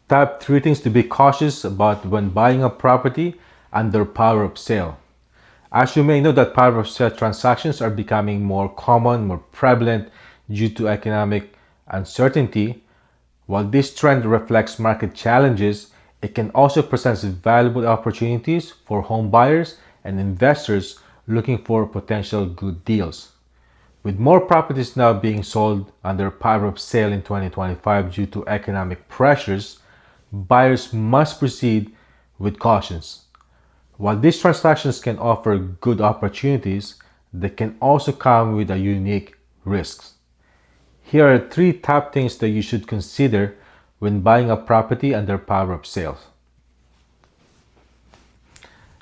Top 3 things to be cautious about when buying a property under power of sale. As you may know, that power of sale transactions are becoming more common, more prevalent due to economic uncertainty. While this trend reflects market challenges, it can also present valuable opportunities for home buyers and investors looking for potential good deals. With more properties now being sold under power of sale in 2025 due to economic pressures, buyers must proceed with cautions. While these transactions can offer good opportunities, they can also come with unique risks. Here are 3 top things that you should consider when buying a property under power of sale.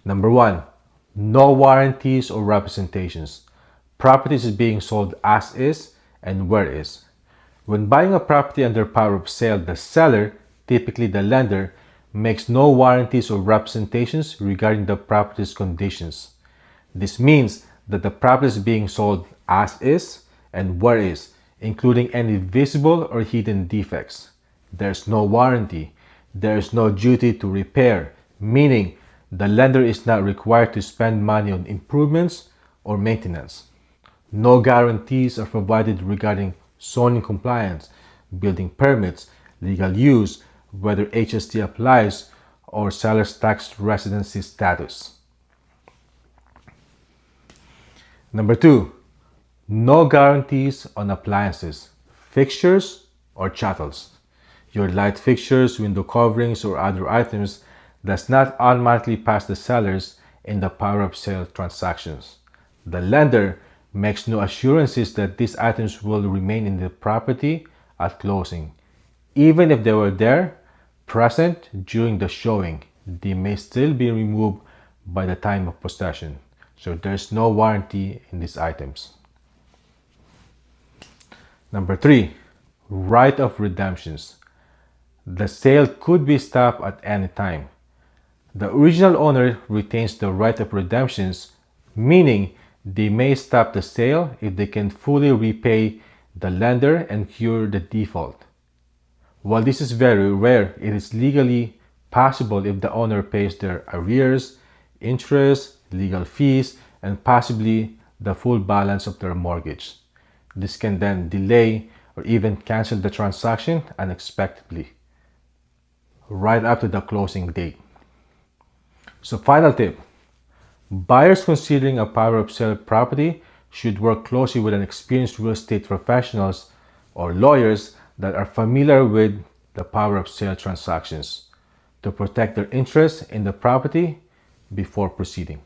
Number 1, no warranties or representations. Properties is being sold as is and where is. When buying a property under power of sale, the seller, typically the lender, makes no warranties or representations regarding the property's conditions. This means that the property is being sold as is and where is, including any visible or hidden defects. There's no warranty. There's no duty to repair, meaning the lender is not required to spend money on improvements or maintenance. No guarantees are provided regarding zoning compliance, building permits, legal use, whether HST applies, or seller's tax residency status. Number 2, no guarantees on appliances, fixtures, or chattels. Your light fixtures, window coverings, or other items does not automatically pass the sellers in the power of sale transactions. The lender makes no assurances that these items will remain in the property at closing. Even if they were there, present during the showing, they may still be removed by the time of possession. So there's no warranty in these items. Number 3, right of redemptions. The sale could be stopped at any time. The original owner retains the right of redemptions, meaning they may stop the sale if they can fully repay the lender and cure the default. While this is very rare, it is legally possible if the owner pays their arrears, interest, legal fees, and possibly the full balance of their mortgage. This can then delay or even cancel the transaction unexpectedly, right after the closing date. So, final tip. Buyers considering a power of sale property should work closely with an experienced real estate professionals or lawyers that are familiar with the power of sale transactions to protect their interests in the property before proceeding.